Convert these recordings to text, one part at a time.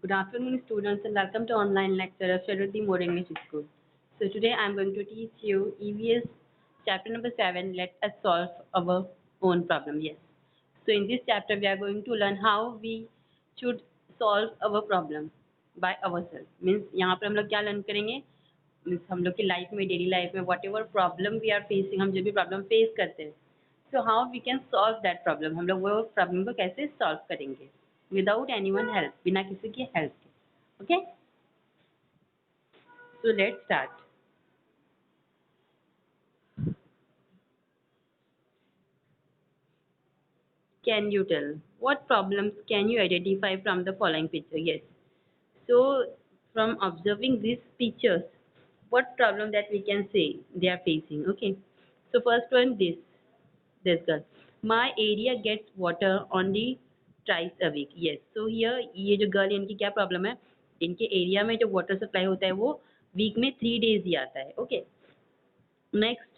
Good afternoon, students, and welcome to online lecture of Sharati More English School. So today I am going to teach you EVS chapter number 7. Let us solve our own problem. Yes. So in this chapter we are going to learn how we should solve our problem by ourselves. Means यहाँ पर हम लोग क्या learn करेंगे? Means हम लोग की life में डेली लाइफ में whatever problem we are facing, हम जो भी problem face करते हैं, so how we can solve that problem, हम लोग वो problem को कैसे solve करेंगे without anyone help, बिना किसी की help के. Okay, so let's start. Can you tell what problems can you identify from the following picture? Yes. So from observing these pictures, what problem that we can say they are facing? Okay. So first one, this girl. My area gets water only twice a week. Yes. So here ये जो girl है इनकी क्या problem है? इनके area में जो water supply होता है वो वीक में 3 days ही आता है. Okay. Next,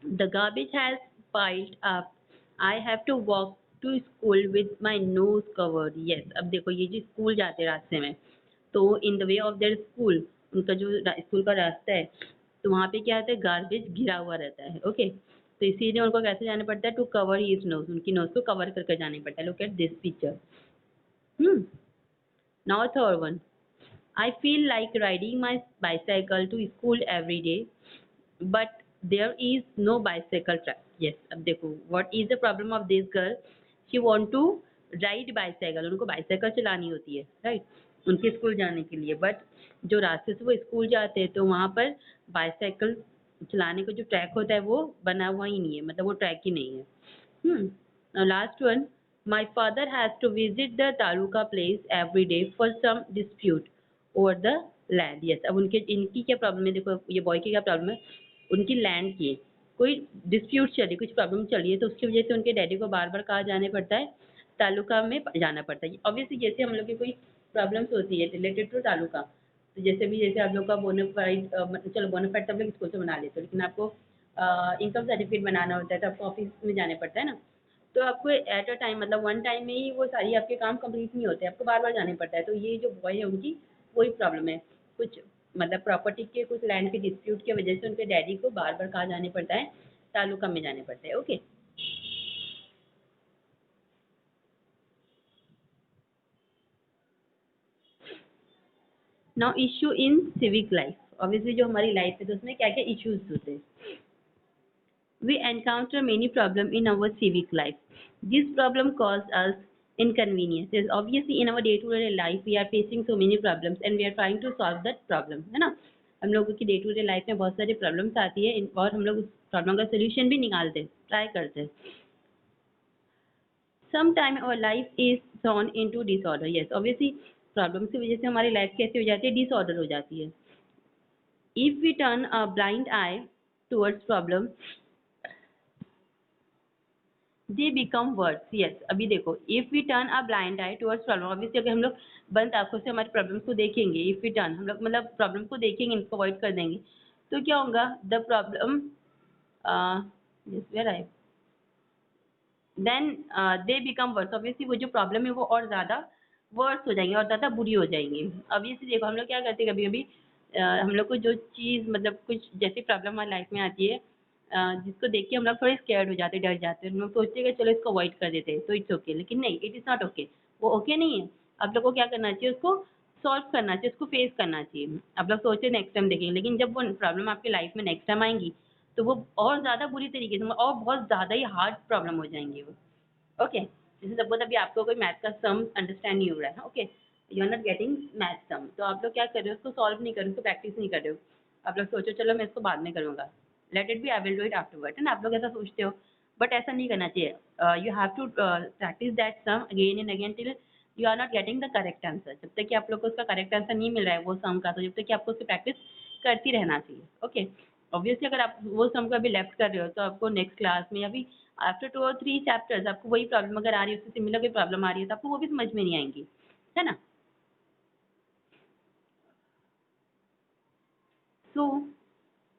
the garbage has piled up. I have to walk to school with my nose covered. Yes. अब देखो ये जो स्कूल जाते हैं रास्ते में, तो in the way of their school, उनका जो स्कूल का रास्ता है, तो वहाँ पे क्या होता है, गार्बेज घिरा हुआ रहता है. ओके, तो इसीलिए उनको कैसे जाना पड़ता है, टू कवर हिज नोज, उनकी नोज को कवर करके जाना पड़ता है. Look at this picture. Now third one. I feel like riding my bicycle to school every day, but there is no bicycle track. Yes, अब देखो what is the problem of this girl? She want to ride bicycle, उनको bicycle चलानी होती है, right? उनके school जाने के लिए, बट जो रास्ते से वो स्कूल जाते हैं तो वहाँ पर बाइसाइकिल चलाने का जो ट्रैक होता है वो बना हुआ ही नहीं है, मतलब वो ट्रैक ही नहीं है. Now last one. My father has to visit the taluka place every day for some dispute over the land. Yes, अब उनके इनकी क्या प्रॉब्लम है, देखो ये बॉय की क्या प्रॉब्लम है, उनकी लैंड की कोई डिस्प्यूट चली, कुछ प्रॉब्लम चली है, तो उसकी वजह से उनके डैडी को बार बार कहाँ जाने पड़ता है, तालुका में जाना पड़ता है. ऑब्वियसली जैसे हम लोग की कोई प्रॉब्लम्स होती है रिलेटेड टू तालुका, तो जैसे भी जैसे आप लोग का बोनाफाइड, चलो बोनाफाइड सब लोग स्कूल से बना लेते हो, लेकिन आपको इनकम सर्टिफिकेट बनाना होता है तो आपको ऑफिस में जाने पड़ता है ना, तो आपको एट अ टाइम मतलब वन टाइम में ही वो सारी आपके काम कंप्लीट नहीं होते, आपको बार बार जाने पड़ता है. तो ये जो बॉय है उनकी वही प्रॉब्लम है, कुछ मतलब प्रॉपर्टी के कुछ लैंड के डिस्प्यूट की वजह से उनके डैडी को बार बार कहाँ जाने पड़ता है, तालुका में जाने पड़ता है. Okay. Now issue in civic life. Obviously जो हमारी लाइफ है तो उसमें क्या क्या इश्यूज होते हैं. We encounter many problems in our civic life. This problem cause us inconveniences. Obviously, in our day-to-day life, we are facing so many problems and we are trying to solve that problem. है ना? हम लोगों की day to day life में बहुत सारी problems आती है और हम लोग उस प्रॉब्लम का सोल्यूशन भी निकालते हैं, ट्राई करते हैं. Sometime our life is thrown into disorder. Yes, obviously problem की वजह से हमारी लाइफ कैसे हो जाती है, डिसऑर्डर हो जाती है. If we turn a blind eye towards problem, they become worse. Yes, अभी देखो if we turn a blind eye towards problem, obviously अगर हम लोग बंद आंखों से हमारे प्रॉब्लम्स को देखेंगे, इफ वी टर्न हम लोग मतलब प्रॉब्लम को देखेंगे, इनको अवॉइड कर देंगे, तो क्या होगा, the problem where I then they become worse. Obviously वो जो प्रॉब्लम है वो और ज़्यादा वर्स हो जाएंगे और ज़्यादा बुरी हो जाएंगी. ऑब्वियसली देखो हम लोग क्या करते हैं, कभी कभी हम लोग को जो चीज़ मतलब कुछ जैसी प्रॉब्लम हमारी लाइफ में आती है, जिसको देख के हम लोग थोड़े स्कैर्ड हो जाते हैं, डर जाते हैं, हम लोग सोचते हैं कि चलो इसको अवॉइड कर देते हैं तो इट्स ओके, लेकिन नहीं, इट इज़ नॉट ओके. वो ओके नहीं है. आप लोग को क्या करना चाहिए, उसको सॉल्व करना चाहिए, उसको फेस करना चाहिए. आप लोग सोचते हैं नेक्स्ट टाइम देखेंगे, लेकिन जब वो प्रॉब्लम आपकी लाइफ में नेक्स्ट टाइम आएंगी तो वो और ज़्यादा बुरी तरीके से और बहुत ज़्यादा ही हार्ड प्रॉब्लम हो जाएंगी वो. ओके, जैसे सपोज अभी आपको कोई मैथ का सम अंडरस्टैंड नहीं हो रहा है, okay, you are not getting math sum, तो आप लोग क्या कर रहे हो, उसको सॉल्व नहीं कर रहे हो, उसको प्रैक्टिस नहीं कर रहे हो. आप लोग सोचो चलो मैं इसको बाद में करूँगा, let it be, I will do it afterward, है ना, आप लोग ऐसा सोचते हो. बट ऐसा नहीं करना चाहिए. You have to practice that sum again and again till you are not getting the correct answer. जब तक कि आप लोग को उसका करेक्ट आंसर नहीं मिल रहा है वो सम का, तो जब तक कि आपको उसकी प्रैक्टिस करती रहना चाहिए. ओके. ऑब्वियसली अगर आप वो सम को अभी लेफ्ट कर रहे हो तो आपको नेक्स्ट क्लास में या फिर आफ्टर 2 और 3 चैप्टर्स आपको वही प्रॉब्लम अगर आ रही है, उससे सिमिलर कोई प्रॉब्लम आ रही है तो आपको वो भी समझ में नहीं आएंगी, है ना. So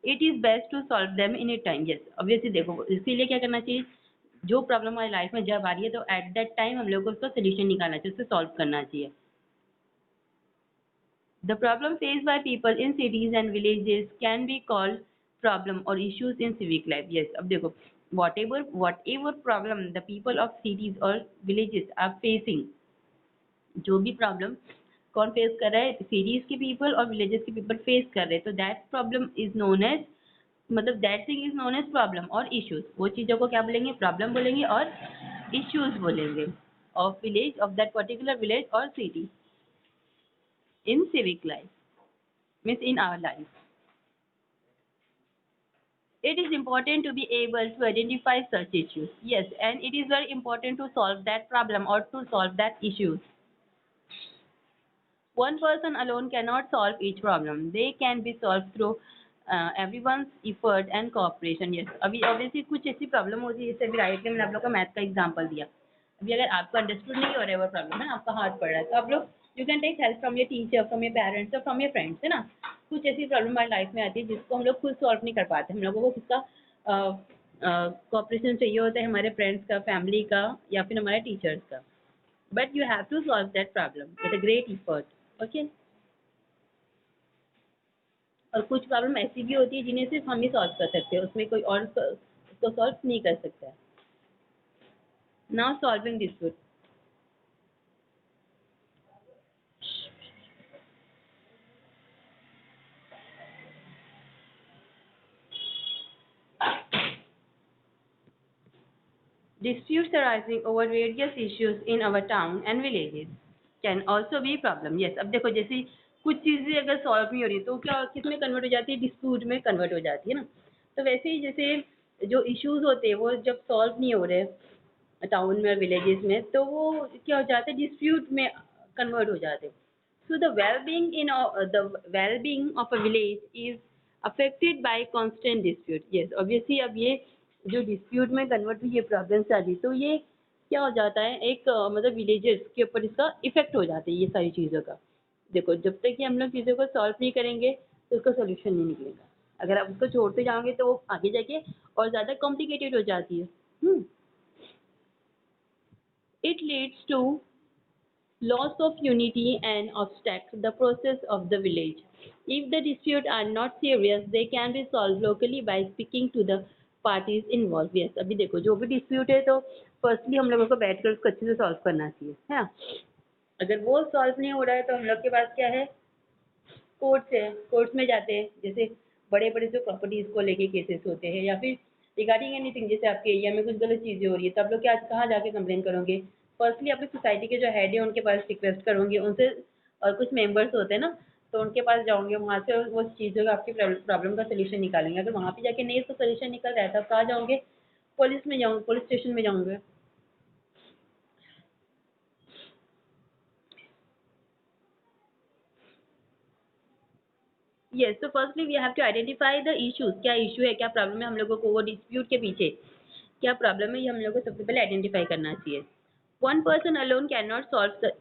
it is best to solve them in a time. Yes, obviously देखो इसीलिए क्या करना चाहिए, जो प्रॉब्लम हमारी लाइफ में जब आ रही है तो एट दैट टाइम हम लोग को उसका सोल्यूशन निकालना चाहिए, उससे सॉल्व करना चाहिए. The problem faced by people in cities and villages can be called problem or issues in civic life. Yes, अब देखो whatever problem the people of cities or villages are facing, जो भी problem कौन face कर रहा है, cities के people और विलेजेस के पीपल फेस कर रहे हैं, तो that problem is known as, मतलब that thing is known as problem और इश्यूज। वो चीजों को क्या बोलेंगे, प्रॉब्लम बोलेंगे और इश्यूज बोलेंगे of village, of that particular village और city in civic life, means in our life. It is important to be able to identify such issues. Yes, and it is very important to solve that problem or to solve that issue. One person alone cannot solve each problem. They can be solved through everyone's effort and cooperation. Yes, अभी obviously कुछ ऐसी problem होती है, जैसे अभी right में मैंने आप लोग को मैथ का एग्जांपल दिया। अभी अगर आपको अंडरस्टूड नहीं हो रहा है वो प्रॉब्लम है ना, आपका हार्ड पड़ रहा है, तो आप लोग you can take help from your teacher, from your parents और फ्रॉम योर फ्रेंड्स, है ना। कुछ ऐसी प्रॉब्लम हमारी लाइफ में आती है जिसको हम लोग खुद सॉल्व नहीं कर पाते, हम लोगों को किसका कॉपरेशन चाहिए होता है, हमारे फ्रेंड्स का, फैमिली का या फिर हमारे टीचर्स का। But you have to solve that problem with a great effort. Okay. और कुछ प्रॉब्लम ऐसी भी होती है जिन्हें सिर्फ हम ही सॉल्व कर सकते हैं, उसमें कोई और उसको सॉल्व नहीं कर सकता है। Now solving dispute. Disputes arising over various issues in our town and villages can also be problem. Yes, अब देखो जैसे कुछ चीजें अगर सॉल्व नहीं हो रही तो क्या किसमें कन्वर्ट हो जाती है, डिस्प्यूट में कन्वर्ट हो जाती है ना। तो वैसे ही जैसे जो इश्यूज होते हैं वो जब सॉल्व नहीं हो रहे टाउन में और विलेजेस में, तो वो क्या हो जाते हैं, डिस्प्यूट में कन्वर्ट हो जाते हैं। So the well-being of a village is affected by constant dispute. Yes, obviously अब ये जो डिस्प्यूट में कन्वर्ट हुई ये प्रॉब्लम्स आ रही, तो ये क्या हो जाता है, एक मतलब विलेजेस के ऊपर इसका इफेक्ट हो जाता है ये सारी चीज़ों का। देखो जब तक कि हम लोग चीज़ों को सॉल्व नहीं करेंगे तो उसका सोल्यूशन नहीं निकलेगा। अगर आप उसको छोड़ते जाओगे तो वो आगे जाके और ज़्यादा कॉम्प्लिकेटेड हो जाती है। It leads to loss of unity and obstruct the process of the village. If the dispute are not serious, they can be solved locally by speaking to the parties involved. Yes, अभी देखो जो भी dispute है तो firstly हम लोगों को बैठकर उसको अच्छे से solve करना चाहिए, है ना। अगर वो solve नहीं हो रहा है तो हम लोग के पास क्या है, कोर्ट्स है, कोर्ट्स में जाते हैं, जैसे बड़े बड़े जो प्रॉपर्टीज को लेके केसेस होते हैं या फिर रिगार्डिंग एनीथिंग, जैसे आपके एरिया में कुछ गलत चीज़ें हो रही है तो आप लोग क्या कहाँ जाके कंप्लेन करोगे, फर्स्टली अपनी सोसाइटी के जो हेड है उनके पास रिक्वेस्ट करोगे उनसे, और कुछ मेंबर्स होते हैं ना तो उनके पास जाओगे, वहाँ से वो चीज़ों का आपकी प्रॉब्लम का सोल्यूशन निकालेंगे। अगर वहाँ पे जाके नहीं उसका सोल्यूशन निकल रहा है तो आप कहाँ जाओगे, पुलिस में जाओगे, पुलिस स्टेशन में जाओगे। यस, तो firstly we have to identify the issues, क्या इशू है, क्या प्रॉब्लम है हम लोगों को, वो डिस्प्यूट के पीछे क्या प्रॉब्लम है ये हम लोगों को सबसे पहले आइडेंटिफाई करना चाहिए। One person alone can not solve.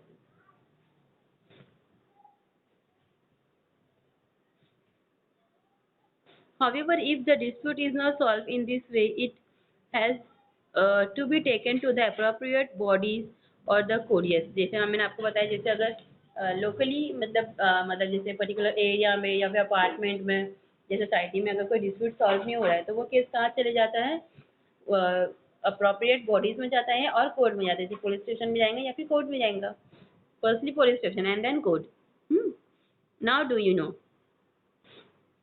However, if the dispute is not solved in this way, it has to be taken to the appropriate bodies or the court. Yes, जैसे मैंने आपको बताया, जैसे अगर लोकली मतलब जैसे पर्टिकुलर एरिया में या फिर अपार्टमेंट में या सोसाइटी में अगर कोई डिस्प्यूट सॉल्व नहीं हो रहा है तो वो केस कहाँ चले जाता है, अप्रोप्रिएट बॉडीज में जाता है और कोर्ट में जाता है, जैसे पुलिस स्टेशन में जाएंगे या फिर कोर्ट में जाएंगे। Firstly police station and then court. Now do you know,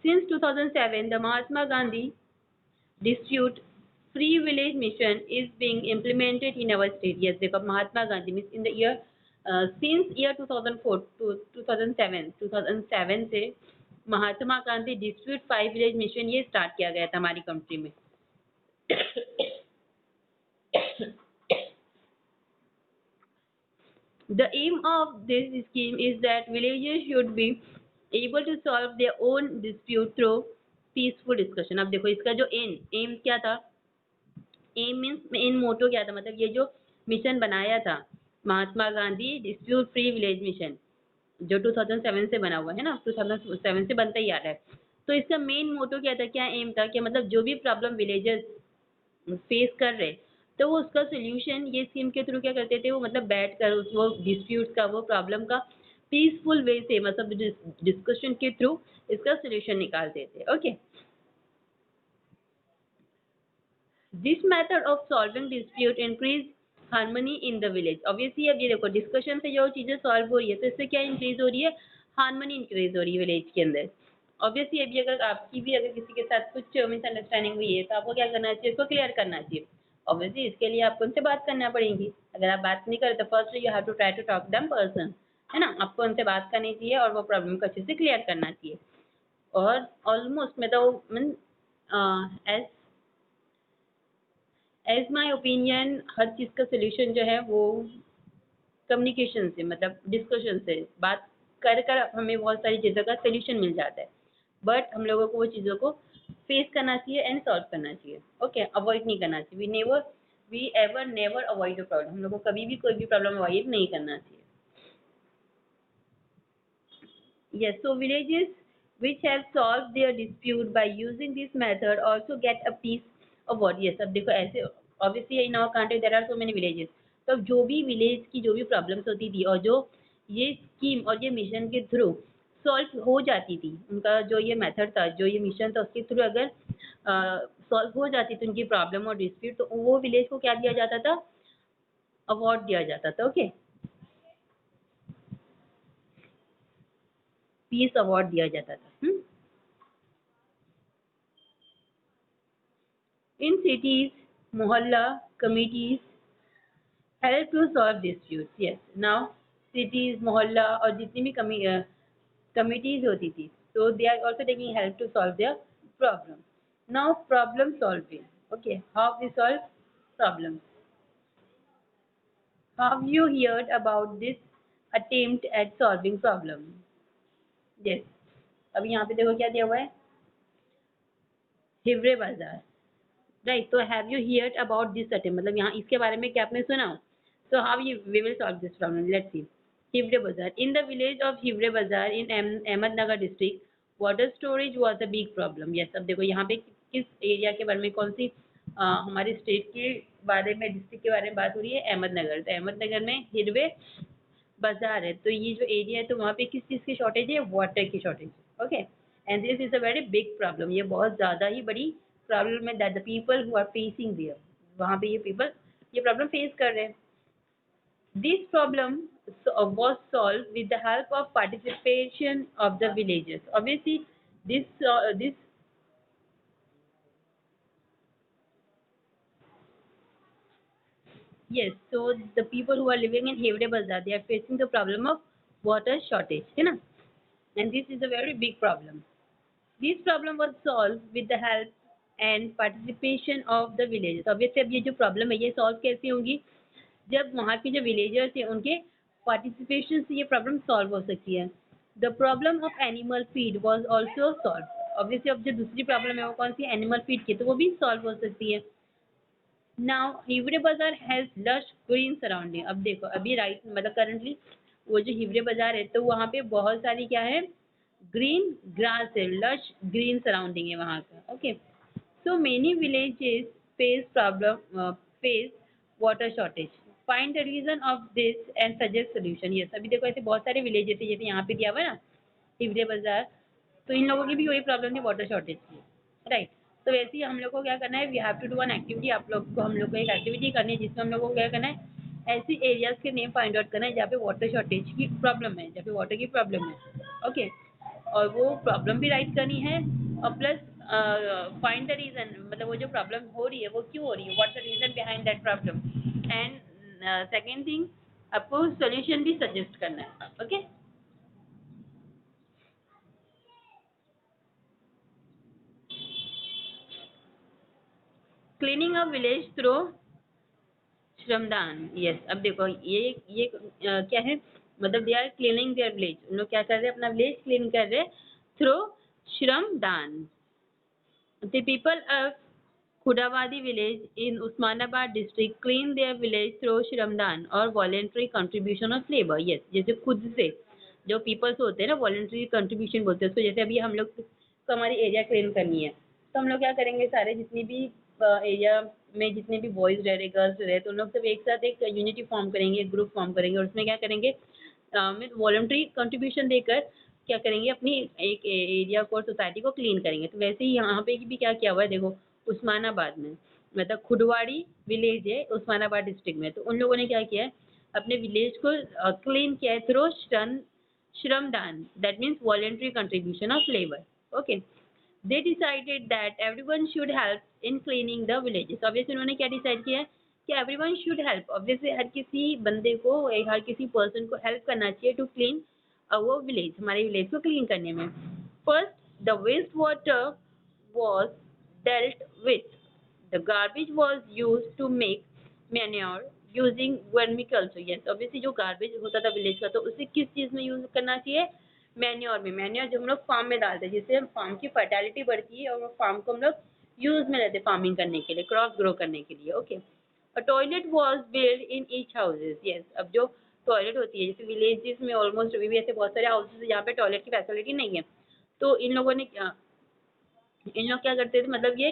since 2007, the Mahatma Gandhi Dispute Free Village Mission is being implemented in our state. Yes, देखो Mahatma Gandhi means in the year since year 2004 to 2007 से Mahatma Gandhi dispute five village mission ये start किया गया था हमारी country में। The aim of this scheme is that villagers should be able to solve their own dispute through peaceful discussion. अब देखो इसका जो एम क्या था, एम मीन्स मेन मोटो क्या था, मतलब ये जो मिशन बनाया था Mahatma Gandhi dispute free village mission जो 2007 से बना हुआ है ना, 2007 से बनता ही आ रहा है, तो इसका मेन मोटो क्या था, क्या एम था कि मतलब जो भी प्रॉब्लम विलेजर्स फेस कर रहे तो वो उसका सोल्यूशन ये स्कीम के थ्रू क्या करते थे, वो मतलब बैठ कर वो डिस्प्यूट का, वो प्रॉब्लम का पीसफुल वे से, मतलब डिस्कशन के थ्रू इसका सोल्यूशन निकालते थे। Okay, this method of solving dispute increase harmony in the village. Obviously अब ये देखो डिस्कशन से जो चीजें सॉल्व हो रही है तो इससे क्या इंक्रीज हो रही है, हार्मनी इंक्रीज हो रही है विलेज के अंदर। ऑब्वियसली अभी अगर आपकी भी अगर किसी के साथ कुछ मिसअंडरस्टैंडिंग हुई है तो आपको क्या करना चाहिए, इसको क्लियर करना चाहिए। ऑब्वियसली इसके लिए आपको उनसे बात करना पड़ेगी। अगर आप बात नहीं करते तो first you have to try to talk them person, है ना, आपको उनसे बात करनी चाहिए और वो प्रॉब्लम को अच्छे से क्लियर करना चाहिए। और ऑलमोस्ट मैं तो mean as as my opinion हर चीज़ का सोल्यूशन जो है वो कम्युनिकेशन से, मतलब डिस्कशन से, बात कर कर हमें बहुत सारी चीज़ों का सोल्यूशन मिल जाता है। बट हम लोगों को वो चीज़ों को फेस करना चाहिए एंड सॉल्व करना चाहिए। ओके, अवॉइड नहीं करना चाहिए। We ever never avoid a problem. हम लोग को कभी भी कोई भी प्रॉब्लम अवॉइड नहीं करना चाहिए। Yes, so villages which have solved their dispute by using this method also get a piece of what? Yes, अब देखो ऐसे obviously in our country there are so many villages. तो जो भी विलेज की जो भी प्रॉब्लम्स होती थी और जो ये स्कीम और ये मिशन के थ्रू सॉल्व हो जाती थी, उनका जो ये मेथड था, जो ये मिशन था, उसके थ्रू अगर सॉल्व हो जाती थी उनकी प्रॉब्लम और डिस्प्यूट, तो वो विलेज को क्या दिया जाता था, अवार्ड दिया जाता था। ओके, पीस अवार्ड दिया जाता था। In cities, mohalla committees help to solve disputes. Yes, now cities, mohalla और जितनी भी committees होती थी, so they are also taking help to solve their problem. Now problem solving. Okay, how we solve problems. Have you heard about this attempt at solving problem? Yes. अभी यहाँ पे देखो क्या दिया हुआ है, हिवरे बाजार। राइट, तो have you heard about this attempt, मतलब यहाँ इसके बारे में क्या आपने सुना हो? So how you we will solve this problem, let's see. Hiware Bazar, in the village of Hiware Bazar in Ahmednagar district water storage was a big problem. Yes, अब देखो यहाँ पे किस एरिया के बारे में, कौन सी हमारे स्टेट के बारे में, डिस्ट्रिक्ट के बारे में बात हो रही है, अहमदनगर। तो अहमदनगर में हिरवे बाजार है, तो ये जो एरिया है तो वहाँ पे किस चीज़ की शॉर्टेज है, वाटर की shortage. Okay, and this is a very big problem, ये बहुत ज़्यादा ही बड़ी प्रॉब्लम है that the people who are facing there, वहाँ पे ये पीपल ये प्रॉब्लम फेस कर रहे हैं। This problem was solved with the help of participation of the villagers. Obviously this yes, so the people who are living in Hevre Bazaar, they are facing the problem of water shortage, है ना, and this is a very big problem. This problem was solved with the help and participation of the villagers. Obviously अब ये जो problem है ये solve कैसे होगी, जब वहाँ के जो विलेजर्स हैं उनके पार्टिसिपेशन से ये प्रॉब्लम सॉल्व हो सकती है। The problem of animal feed was also solve. Obviously अब जो दूसरी प्रॉब्लम है वो कौन सी, एनिमल फीड की, तो वो भी सॉल्व हो सकती है। नाउ हिवरे बाजार हैज लश ग्रीन सराउंडिंग। अब देखो अभी राइट, मतलब करंटली वो जो हिवरे बाजार है तो वहाँ पे बहुत सारी क्या है, ग्रीन ग्रास है, लश ग्रीन सराउंडिंग है वहाँ का। Okay, so many villages face problem, face water shortage, find the reason of this and suggest solution. Yes, अभी देखो ऐसे बहुत सारे विलेजेस है, जैसे यहाँ पे दिया हुआ है ना हिवरे बाजार, तो इन लोगों की भी वही प्रॉब्लम थी, वाटर शॉर्टेज की। राइट, तो वैसे ही हम लोग को क्या करना है, we have to do one activity. आप लोग को, हम लोग को एक एक्टिविटी करनी है जिसमें हम लोग को क्या करना है, ऐसी एरियाज के नेम फाइंड आउट करना है जहाँ पे वाटर शॉर्टेज की प्रॉब्लम है, जहाँ पे वाटर की प्रॉब्लम है। ओके, और वो प्रॉब्लम भी राइट करनी है और प्लस फाइंड द रीजन, मतलब वो जो प्रॉब्लम हो रही है वो क्यों हो रही है, what's the reason behind that problem, and second thing आपको सोल्यूशन भी सजेस्ट करना है। Okay, cleaning a village through श्रमदान। यस, अब देखो ये क्या है, मतलब they are cleaning their village, उन लोग क्या कर रहे हैं, अपना विलेज क्लीन कर रहे हैं थ्रू श्रमदान। The people of Khudabadi village in Osmanabad district clean their village through श्रमदान और voluntary contribution of labour. Yes, जैसे खुद से जो पीपल्स होते हैं ना, वॉलेंट्री कंट्रीब्यूशन बोलते हैं उसको। जैसे अभी हम लोग को हमारी एरिया क्लीन करनी है तो हम लोग क्या करेंगे, सारे जितनी भी एरिया में जितने भी बॉयज रह रहे, गर्ल्स रह रहे, तो उन लोग सब एक साथ एक यूनिटी फॉर्म करेंगे, एक ग्रुप फॉर्म करेंगे और उसमें क्या करेंगे, मीन वॉलंटरी कंट्रीब्यूशन देकर क्या करेंगे, अपनी एक एरिया को, सोसाइटी को क्लीन करेंगे। तो वैसे ही यहाँ पे भी क्या किया हुआ है, देखो उस्मानाबाद में, मतलब खुडवाड़ी विलेज है उस्मानाबाद डिस्ट्रिक्ट में, तो उन लोगों ने क्या किया है, अपने विलेज को क्लीन किया है थ्रू श्रमदान, that means voluntary contribution of labour. Okay, they decided that everyone should help in cleaning the villages. Obviously उन्होंने क्या डिसाइड किया है कि एवरीवन शुड हेल्प, ऑब्वियसली हर किसी बंदे को, हर किसी पर्सन को हेल्प करना चाहिए टू क्लीन वो विलेज, हमारे विलेज को क्लीन करने में। First the waste water was dealt with. The garbage was used to make manure using vermiculture. Yes, obviously जो garbage होता था विलेज का, तो उसे किस चीज में यूज करना चाहिए, मैन्योर में। मैन्योर जो हम लोग फार्म में डालते हैं, जिससे फार्म की फर्टिलिटी बढ़ती है और फार्म को हम लोग यूज में लेते हैं फार्मिंग करने के लिए, क्रॉप ग्रो करने के लिए। Okay, a toilet was build in each houses. Yes, अब जो टॉयलेट होती है, जैसे विलेजेस में ऑलमोस्ट अभी भी ऐसे बहुत सारे हाउसेस जहाँ पे टॉयलेट की फैसिलिटी नहीं है, तो इन लोगों ने इन लोग क्या करते थे, मतलब ये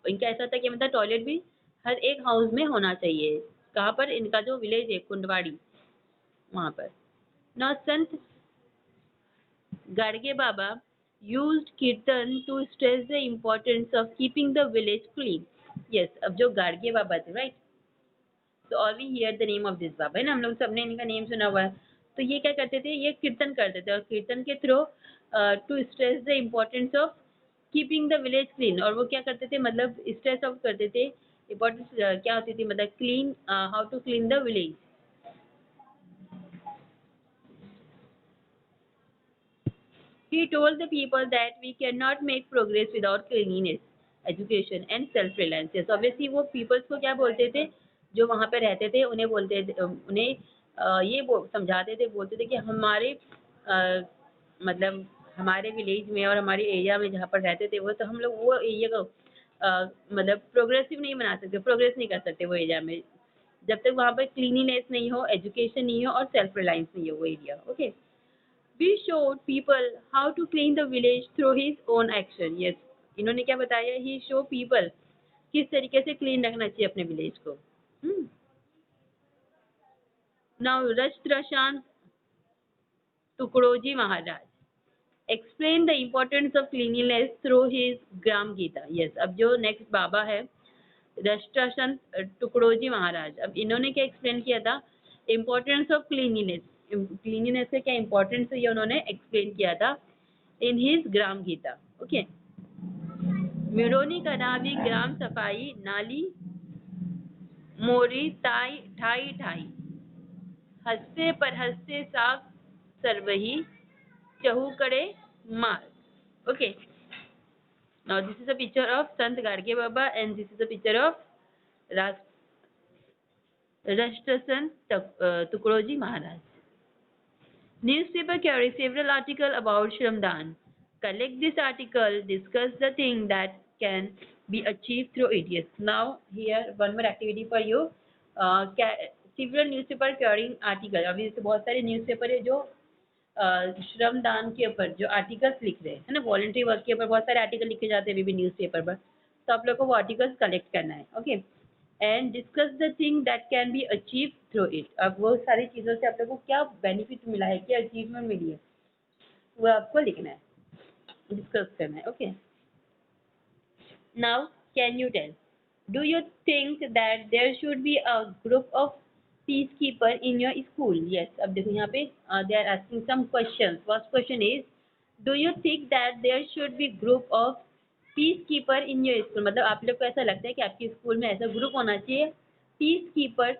इनका ऐसा था कि मतलब टॉयलेट भी हर एक हाउस में होना चाहिए। कहाँ पर, इनका जो विलेज है कुंडवाड़ी, वहाँ पर। Now Sant Gadge Baba used kirtan to stress the importance of keeping the village clean. Yes, अब जो गाडगे बाबा थे, राइट, तो all we hear the name of this baba है ना, हम लोग सबने इनका नेम सुना हुआ है। तो ये क्या करते थे, ये कीर्तन करते थे, और कीर्तन के through to stress the importance of keeping the village clean. और वो क्या करते थे, मतलब स्ट्रेस आउट करते थे, इम्पोर्टेंस क्या होती थी, मतलब clean, how to clean the village. He told the people that we cannot make progress without cleanliness, education and self-reliance. Yes, obviously वो peoples को क्या बोलते थे, जो वहाँ पे रहते थे, उन्हें बोलते थे, उन्हें ये समझाते थे, बोलते थे कि हमारे मतलब हमारे विलेज में और हमारे एरिया में जहाँ पर रहते थे वो, तो हम लोग वो एरिया को मतलब प्रोग्रेसिव नहीं बना सकते, प्रोग्रेस नहीं कर सकते वो एरिया में, जब तक वहाँ पर क्लीनिनेस नहीं हो, एजुकेशन नहीं हो और सेल्फ रिलायंस नहीं हो वो area. Okay, we showed people how to clean the village through his own action. Yes, इन्होंने क्या बताया, he show people किस तरीके से क्लीन रखना चाहिए अपने विलेज को। Now Rashtrasant Tukdoji Maharaj explain the importance of cleanliness through his Gram Gita. Yes, अब जो नेक्स्ट बाबा है रजत्रशान टुकड़ोजी महाराज, अब इन्होंने क्या एक्सप्लेन किया था, इम्पोर्टेंस ऑफ क्लीनलीनेस, क्लीनलीनेस से क्या इम्पोर्टेंस है ये उन्होंने एक्सप्लेन किया था in his Gram Gita. Okay, मिरोनी करावी ग्राम सफाई नाली मोरी ताई ठाई ठाई हंसते पर हंसते साफ सरवही चहूकड़े मार। Okay, now this is a picture of Sant Garge Baba and this is a picture of Rashtrasan Tukroji Maharaj. Newspaper carry several articles about Shramdan. Collect this article, discuss the thing that can be achieved through it. Yes. Now here one more activity for you. Several newspaper carrying article. अभी जैसे बहुत सारे newspaper है जो श्रमदान के ऊपर जो आर्टिकल्स लिख रहे हैं, है ना, वॉलंटरी वर्क के ऊपर बहुत सारे आर्टिकल लिखे जाते हैं अभी भी न्यूज़पेपर पर, तो आप लोग को वो आर्टिकल्स कलेक्ट करना है। Okay, and discuss the thing that can be achieve through it. अब वो सारी चीज़ों से आप लोग को क्या बेनिफिट मिला है, क्या अचीवमेंट मिली है, वो आपको लिखना है, डिस्कस करना है। Okay, now can you tell, do you think that there should be a group of peacekeeper in your school? Yes, अब देखो यहाँ पे they are asking some questions. First question is, do you think that there should be group of peacekeeper in your school? मतलब आप लोग को ऐसा लगता है कि आपके स्कूल में ऐसा ग्रुप होना चाहिए peacekeeper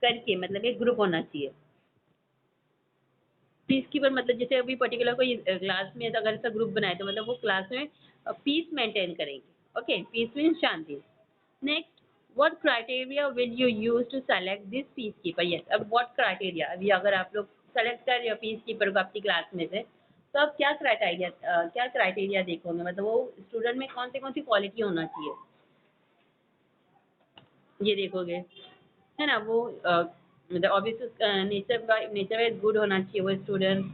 करके, मतलब एक ग्रुप होना चाहिए। peacekeeper मतलब जैसे अभी पर्टिकुलर कोई क्लास में अगर ऐसा ग्रुप बनाए तो मतलब वो क्लास में पीस मेंटेन करेंगे। ओके, पीस मीन्स शांति। Next, what criteria will you use to select this peacekeeper? Yes, अब what criteria, अभी अगर आप लोग सेलेक्ट कर रहे हो peacekeeper को अपनी क्लास में से, तो अब क्या क्राइटेरिया देखोगे, मतलब वो स्टूडेंट में कौन सी क्वालिटी होना चाहिए ये देखोगे, है ना। वो मतलब ऑब्वियसली नेचर वाइज गुड होना चाहिए वो स्टूडेंट,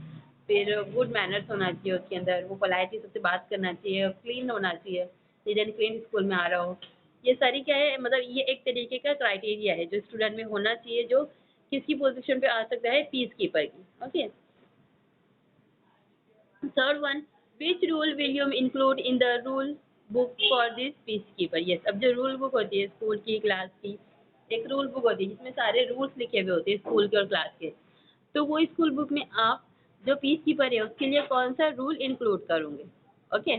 फिर गुड मैनर्स होना चाहिए उसके अंदर, वो पोलाइटली सबसे बात करना चाहिए, क्लीन होना चाहिए, नीट एंड क्लीन स्कूल में आ रहा हो। ये सारी क्या है, मतलब ये एक तरीके का क्राइटेरिया है जो स्टूडेंट में होना चाहिए, जो किसकी पोजीशन पे आ सकता है? पीस कीपर की। Okay, third one, which rule will you include in the rule book for this piece keeper? Yes, अब जो रूल बुक होती है स्कूल की, क्लास की, एक रूल बुक होती है जिसमें सारे रूल्स लिखे हुए होते हैं स्कूल के और क्लास के। तो वो स्कूल बुक में आप जो पीस कीपर है उसके लिए कौन सा रूल इंक्लूड करोगे? Okay,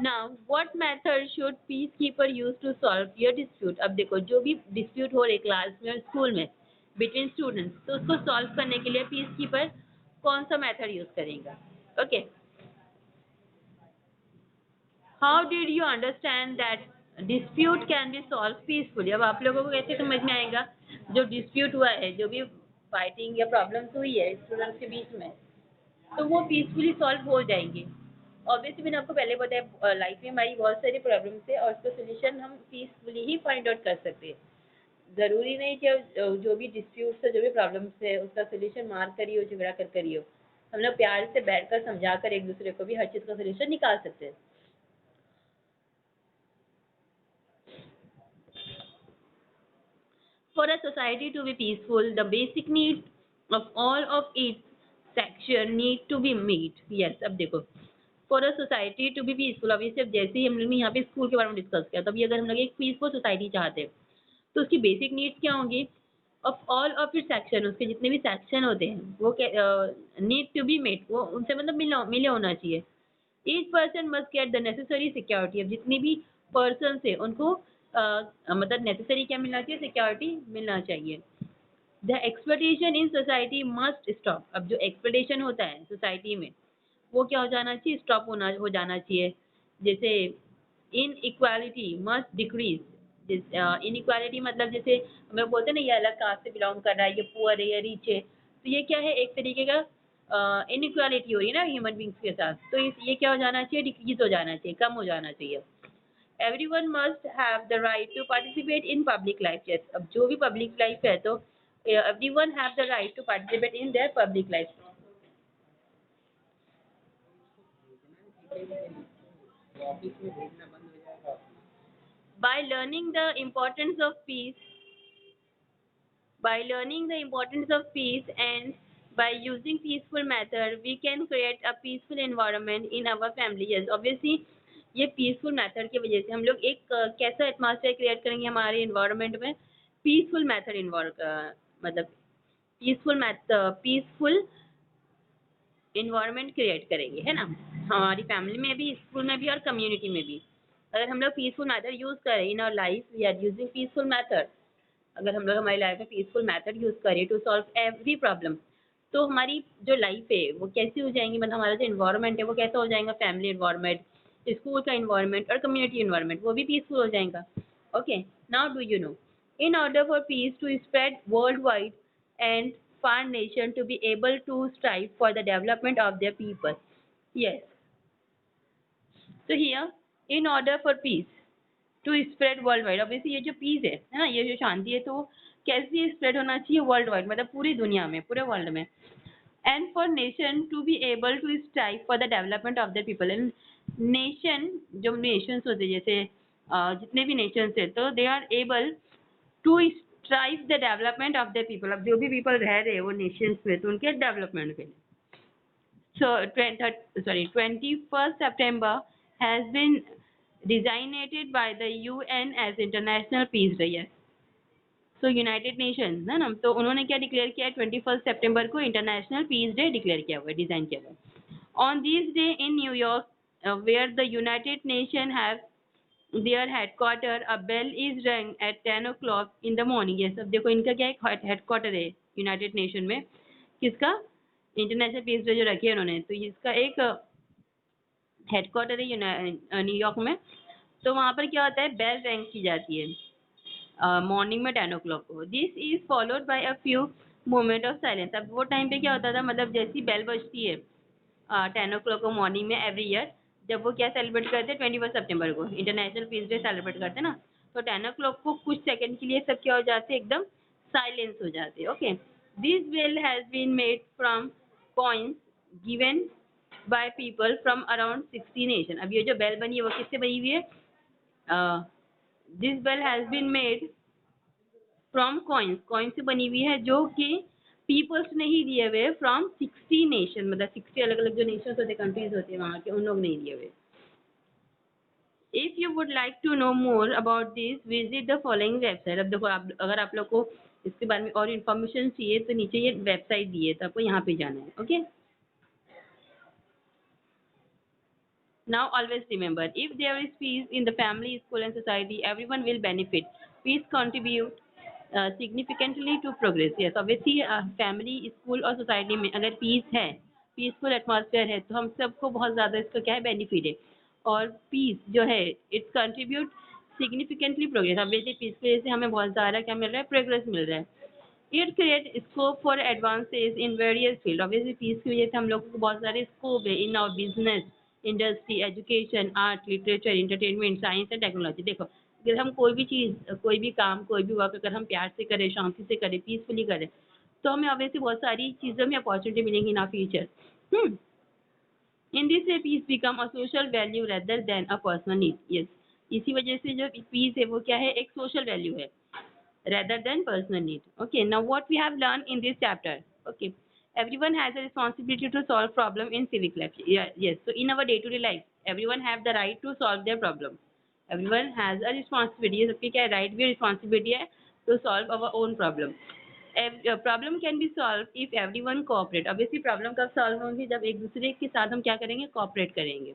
now what method should peacekeeper use to solve your dispute? अब देखो, जो भी डिस्प्यूट हो रहे क्लास में और स्कूल में बिटवीन स्टूडेंट्स, तो उसको सॉल्व करने के लिए पीस कीपर कौन सा मेथड यूज करेगा? Okay, how did you understand that dispute can be solve peacefully? अब आप लोगों को कैसे समझ में आएगा जो डिस्प्यूट हुआ है, जो भी फाइटिंग या प्रॉब्लम्स हुई है स्टूडेंट्स के बीच में, तो वो पीसफुली सॉल्व हो जाएंगे? ऑब्वियसली मैंने आपको पहले बताया लाइफ में हमारी बहुत सारी प्रॉब्लम्स है और उसका सोल्यूशन हम पीसफुली ही फाइंड आउट कर सकते हैं। ज़रूरी नहीं कि जो भी डिस्प्यूट्स है, जो भी प्रॉब्लम्स है, उसका सोल्यूशन मार कर ही हो, झगड़ा कर ही हो। हम लोग प्यार से बैठकर समझा कर एक दूसरे को भी हर चीज़ का सोल्यूशन निकाल सकते हैं। For a society to be peaceful, the basic needs of all of its section need to be met. Yes, अब देखो, for a society to be peaceful, अभी सिर्फ जैसे ही हम लोग ने यहाँ पे स्कूल के बारे में डिस्कस किया, तभी अगर हम लोग एक पीसफुल सोसाइटी चाहते हैं तो उसकी बेसिक नीड्स क्या होंगी? Of all of it section, उसके जितने भी सेक्शन होते हैं वो नीड टू बी मेट, वो उनसे मतलब मिले होना चाहिए। Each person must get the necessary security, अब जितनी भी पर्सन है उनको मतलब नेसेसरी क्या मिलना चाहिए? सिक्योरिटी मिलना चाहिए। The exploitation in society must stop, अब जो एक्सप्लॉयटेशन होता है सोसाइटी में वो क्या हो जाना चाहिए? स्टॉप होना हो जाना चाहिए। जैसे इन इक्वालिटी मस्ट डिक्रीज, इन इक्वालिटी मतलब जैसे हम लोग बोलते हैं ना ये अलग कास्ट से बिलोंग कर रहा है, ये पुअर है, ये रिच है, तो ये क्या है? एक तरीके का इनइक्वालिटी हो रही है ना ह्यूमन बींग्स के साथ, तो ये क्या हो जाना चाहिए? डिक्रीज हो जाना चाहिए, कम हो जाना चाहिए। Everyone must have the right to participate in public life. Yes, अब जो भी पब्लिक लाइफ है तो everyone have the right to participate in their public life. By learning the importance of peace, by learning the importance of peace and by using peaceful method, we can create a peaceful environment in our family. Yes, obviously ये peaceful method की वजह से हम लोग एक कैसा atmosphere create करेंगे हमारे इन्वायरमेंट में? पीसफुल मेथड मतलब पीसफुल इन्वायरमेंट क्रिएट करेंगे, है ना? हमारी फैमिली में भी, स्कूल में भी और कम्युनिटी में भी। अगर हम लोग पीसफुल मेथड यूज करें in our life, we are using peaceful method, अगर हम लोग हमारी लाइफ में पीसफुल मेथड यूज करें टू सॉल्व एवरी प्रॉब्लम, तो हमारी जो लाइफ है वो कैसी हो जाएंगी? मतलब हमारा जो इन्वायरमेंट है वो कैसा हो जाएगा? फैमिली इन्वायरमेंट, स्कूल का इन्वायरमेंट और कम्युनिटी इन्वायरमेंट, वो भी पीसफुल हो जाएगा। Okay, now do you no, in order for peace to spread worldwide and for nation to be able to strive for the development of their people. Yes, so here, in order for peace to spread worldwide, obviously ये जो peace है ना, ये जो शांति है, तो कैसे spread होना चाहिए वर्ल्ड वाइड, मतलब पूरी दुनिया में, पूरे वर्ल्ड में। And for nation to be able to strive for the development of the people, and nation, जो नेशंस होते हैं जैसे जितने भी नेशंस है, तो they are able to strive the development of the people, अब जो भी पीपल रह रहे हैं वो नेशंस में, तो उनके डेवलपमेंट के लिए। So 21st September has been designated by the UN as International Peace Day. Yes. So United nation है ना, तो उन्होंने क्या डिक्लेयर किया है? 21 सितंबर को इंटरनेशनल पीस डे डिक्लेयर किया हुआ है, डिजाइन किया हुआ है। On this day in New York where the United Nation have their headquarter, a bell is rung at 10 o'clock in the morning. ये सब देखो, इनका क्या एक हेडक्वार्टर है यूनाइटेड नेशन में, किसका? इंटरनेशनल पीस डे जो रखी है उन्होंने, तो इसका एक हेडक्वार्टर है न्यूयॉर्क में। तो वहाँ पर क्या होता है? बेल रैंक की जाती है मॉर्निंग में 10 o'clock को। This is followed by a few moment of silence. अब वो टाइम पे क्या होता था, मतलब जैसी बेल बजती है 10 o'clock को मॉर्निंग में एवरी ईयर, जब वो क्या सेलिब्रेट करते हैं? 21 सितंबर को इंटरनेशनल पीस डे सेलिब्रेट करते हैं ना, तो 10 o'clock को कुछ सेकंड के लिए सब क्या हो जाते हैं? एकदम साइलेंस हो जाते हैं। Okay, this bell has been made from coins given by people from around 60 nation. अब ये जो बेल बनी है वो किससे बनी हुई है? This bell has been made from coins, coin से बनी हुई है जो कि पीपल्स ने ही दिए हुए, फ्रॉम 60 नेशन, मतलब 60 अलग अलग जो नेशन होते, कंट्रीज होते हैं वहाँ के, उन लोग नहीं दिए हुए। If you would like to know more about this visit the following website. अब देखो, आप अगर आप लोग को इसके बारे में और इन्फॉर्मेशन चाहिए तो नीचे ये वेबसाइट दी है, तो आपको यहाँ पे जाना है। Okay, now always remember, if there is peace in the family, school and society, everyone will benefit. Peace contribute significantly to progress. Yes, obviously family, school और society में अगर peace है, peaceful atmosphere है, तो हम सबको बहुत ज़्यादा इसका क्या है, benefit है। और peace जो है, it contribute significantly progress। obviously peace की वजह से हमें बहुत ज़्यादा क्या मिल रहा है, progress मिल रहा है। It creates scope for advances in various field। obviously peace की वजह से हम लोगों को बहुत सारे scope है in our business, industry, education, art, literature, entertainment, science and technology। देखो, अगर हम कोई भी चीज़, कोई भी काम, कोई भी वर्क अगर हम प्यार से करें, शांति से करें, पीसफुली करें, तो हमें ऑब्वियसली बहुत सारी चीज़ों में अपॉर्चुनिटी मिलेंगी in future. In this way peace become a social value rather than a personal need. Yes, इसी वजह से जो पीस है वो क्या है, एक सोशल वैल्यू है rather than personal need. Okay, now what we have learned in this chapter. Okay, everyone has a responsibility to solve problem in civic life. Yeah, yes, so in our day to day life, everyone have the right to solve their problem. Everyone has a responsibility, ये सबकी क्या right भी responsibility है to solve our own problem. Problem can be solved if everyone cooperate। obviously problem कब solve होंगी, जब एक दूसरे के साथ हम क्या करेंगे, cooperate करेंगे।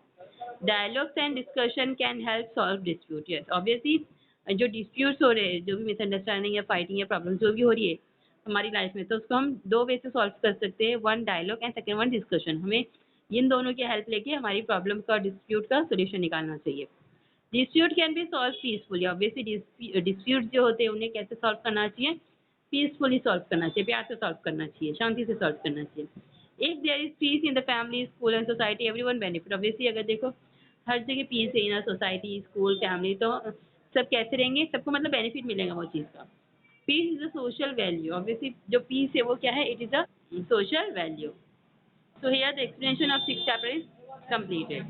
Dialogues and discussion can help solve dispute। yes, obviously जो डिस्प्यूट्स हो रहे हैं, जो भी मिसअंडरस्टैंडिंग या फाइटिंग या प्रॉब्लम जो भी हो रही है हमारी लाइफ में, तो उसको हम दो वे से सॉल्व कर सकते हैं, one dialogue and second one discussion. हमें इन दोनों की हेल्प लेके हमारी प्रॉब्लम का, डिस्प्यूट का सोल्यूशन निकालना चाहिए। Dispute can be solve peacefully. Obviously dispute जो होते हैं उन्हें कैसे सॉल्व करना चाहिए, पीसफुली सॉल्व करना चाहिए, प्यार से सॉल्व करना चाहिए, शांति से सॉल्व करना चाहिए। If there is peace in the family, school and society, everyone benefit. Obviously अगर देखो हर जगह पीस है इन सोसाइटी, स्कूल, फैमिली, तो सब कैसे रहेंगे, सबको मतलब बेनिफिट मिलेगा वो चीज़ का। Peace is a social value. Obviously जो पीस है वो क्या है, it is a social value. So here the explanation of 6th chapter is completed।